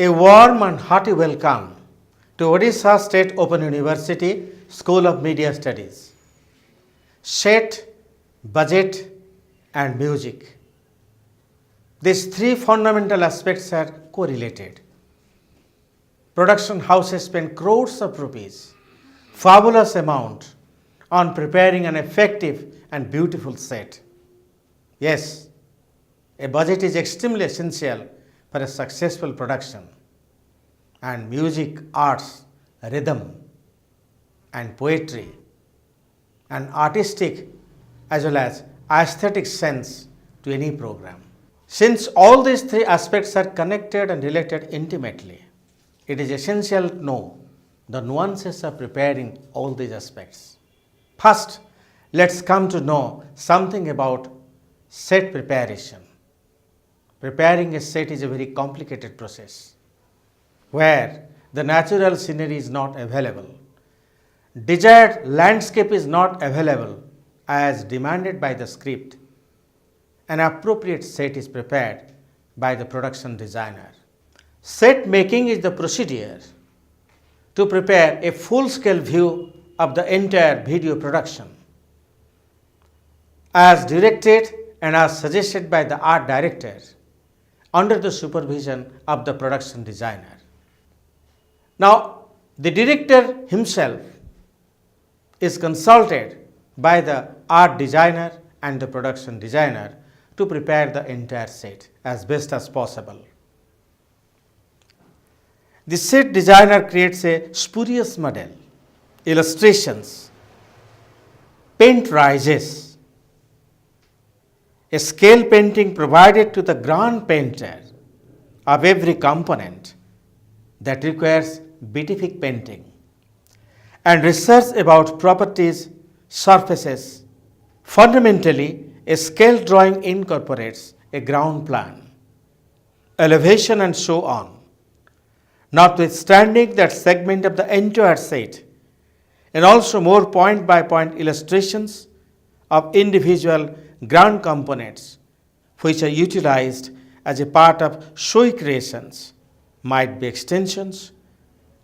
A warm and hearty welcome to Odisha State Open University School of Media Studies. Set, budget and music. These three fundamental aspects are correlated. Production houses spend crores of rupees, fabulous amount, on preparing an effective and beautiful set. Yes, a budget is extremely essential for a successful production, and music, arts, rhythm and poetry and artistic as well as aesthetic sense to any program. Since all these three aspects are connected and related intimately, it is essential to know the nuances of preparing all these aspects. First, let's come to know something about set preparation. Preparing a set is a very complicated process where the natural scenery is not available. Desired landscape is not available as demanded by the script. An appropriate set is prepared by the production designer. Set making is the procedure to prepare a full-scale view of the entire video production as directed and as suggested by the art director under the supervision of the production designer. Now, the director himself is consulted by the art designer and the production designer to prepare the entire set as best as possible. The set designer creates a spurious model, illustrations, paint rises, a scale painting provided to the grand painter of every component that requires beatific painting, and research about properties, surfaces. Fundamentally, a scale drawing incorporates a ground plan, elevation and so on. Notwithstanding that segment of the entire set, and also more point-by-point illustrations of individual ground components which are utilized as a part of showy creations, might be extensions,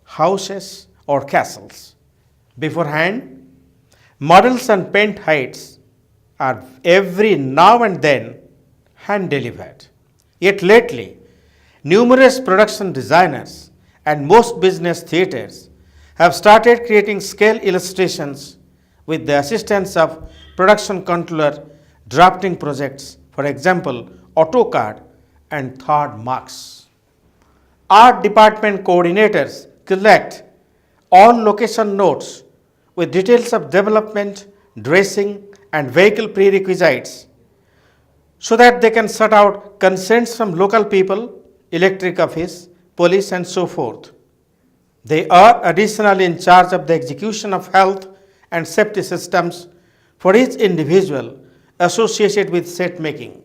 houses or castles. Beforehand, models and paint heights are every now and then hand delivered. Yet lately, numerous production designers and most business theatres have started creating scale illustrations with the assistance of production controller drafting projects, for example, AutoCAD and third marks. Art department coordinators collect on-location notes with details of development, dressing and vehicle prerequisites so that they can sort out consents from local people, electric office, police and so forth. They are additionally in charge of the execution of health and safety systems for each individual associated with set making.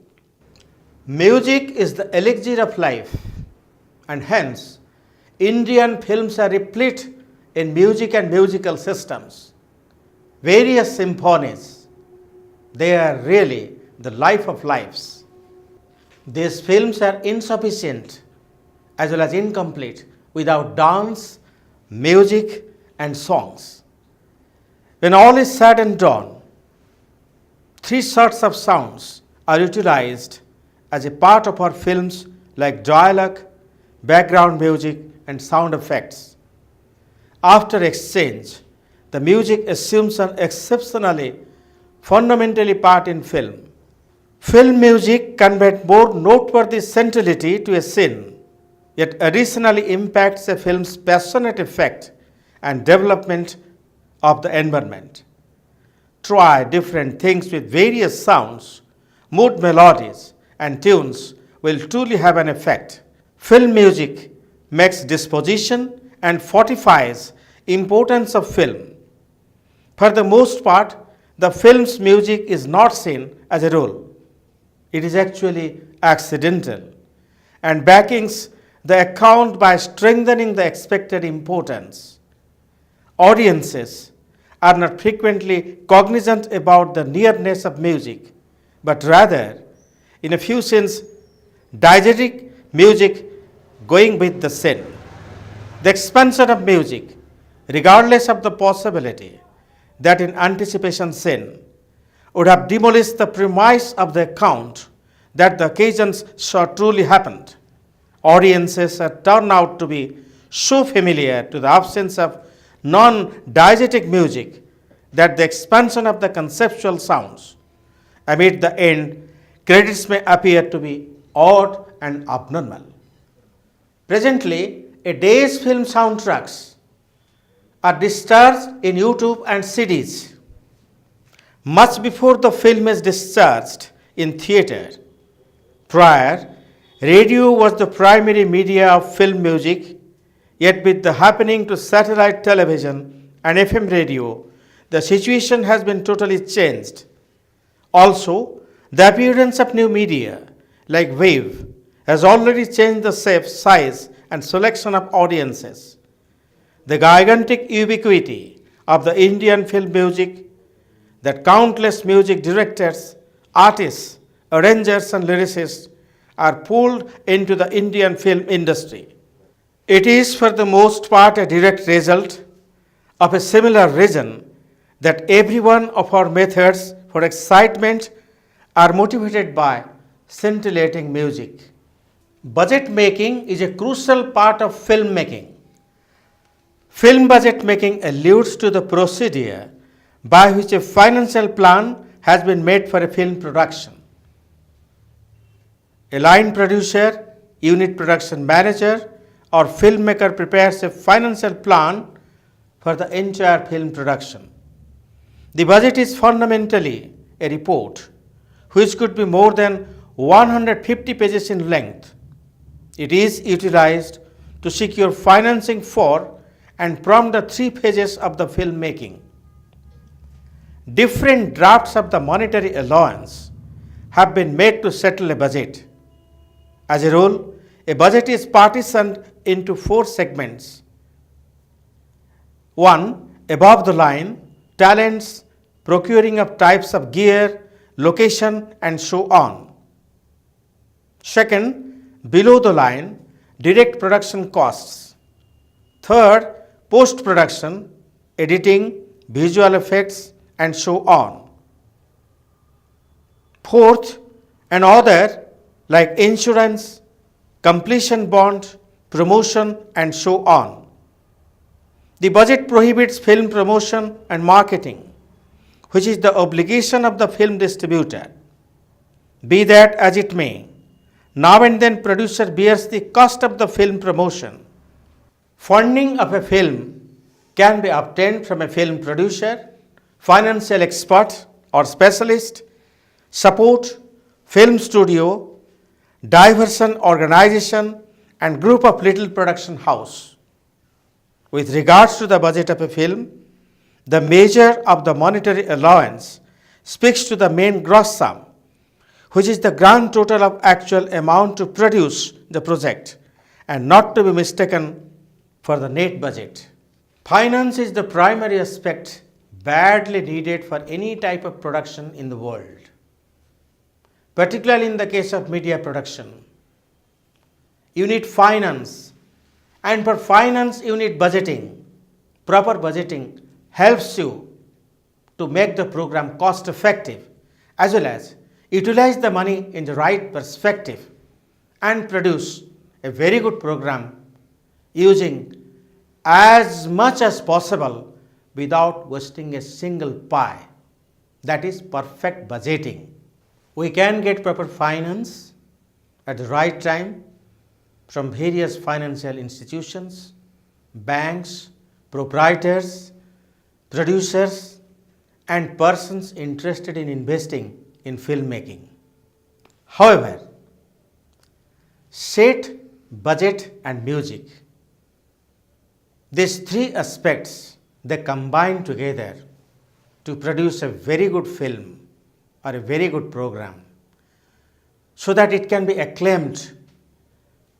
Music is the elixir of life, and hence Indian films are replete in music and musical systems. Various symphonies, they are really the life of lives. These films are insufficient as well as incomplete without dance, music and songs. When all is said and done, three sorts of sounds are utilized as a part of our films like dialogue, background music and sound effects. After exchange, the music assumes an exceptionally fundamentally part in film. Film music conveys more noteworthy centrality to a scene, yet additionally impacts a film's passionate effect and development of the environment. Try different things with various sounds, mood melodies and tunes will truly have an effect. Film music makes disposition and fortifies importance of film. For the most part, the film's music is not seen as a role. It is actually accidental and backings the account by strengthening the expected importance. Audiences are not frequently cognizant about the nearness of music, but rather, in a few scenes, diegetic music going with the scene. The expansion of music, regardless of the possibility that in anticipation scene would have demolished the premise of the account that the occasions saw truly happened. Audiences are turned out to be so familiar to the absence of non-diegetic music that the expansion of the conceptual sounds amid the end credits may appear to be odd and abnormal. Presently, a day's film soundtracks are discharged in YouTube and CDs. Much before the film is discharged in theatre, prior, radio was the primary media of film music, yet with the happening to satellite television and FM radio, the situation has been totally changed. Also, the appearance of new media like wave has already changed the shape, size and selection of audiences. The gigantic ubiquity of the Indian film music that countless music directors, artists, arrangers and lyricists are pulled into the Indian film industry. It is for the most part a direct result of a similar reason that every one of our methods for excitement are motivated by scintillating music. Budget making is a crucial part of film making. Film budget making alludes to the procedure by which a financial plan has been made for a film production. A line producer, unit production manager, or filmmaker prepares a financial plan for the entire film production. The budget is fundamentally a report which could be more than 150 pages in length. It is utilized to secure financing for and prompt the 3 phases of the filmmaking. Different drafts of the monetary allowance have been made to settle a budget. As a rule, a budget is partitioned into 4 segments. 1. Above the line, talents, procuring of types of gear, location and so on. Second, below the line, direct production costs. Third, post-production, editing, visual effects and so on. Fourth, and other like insurance, completion bond, promotion and so on. The budget prohibits film promotion and marketing, which is the obligation of the film distributor. Be that as it may, now and then producer bears the cost of the film promotion. Funding of a film can be obtained from a film producer, financial expert or specialist, support, film studio, diversion organization and group of little production house. With regards to the budget of a film, the measure of the monetary allowance speaks to the main gross sum, which is the grand total of actual amount to produce the project and not to be mistaken for the net budget. Finance is the primary aspect badly needed for any type of production in the world, particularly in the case of media production. You need finance, and for finance you need budgeting. Proper budgeting helps you to make the program cost effective as well as utilize the money in the right perspective and produce a very good program using as much as possible without wasting a single pie. That is perfect budgeting. We can get proper finance at the right time from various financial institutions, banks, proprietors, producers and persons interested in investing in filmmaking. However, set, budget and music, these 3 aspects, they combine together to produce a very good film or a very good program so that it can be acclaimed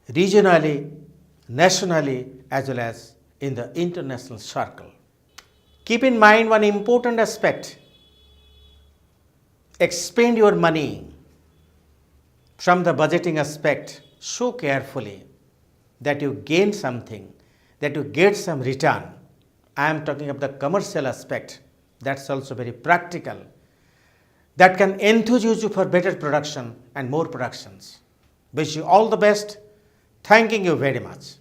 regionally, nationally as well as in the international circle. Keep in mind one important aspect. Expend your money from the budgeting aspect so carefully that you gain something, that you get some return. I am talking of the commercial aspect. That's also very practical. That can enthuse you for better production and more productions. Wish you all the best. Thanking you very much.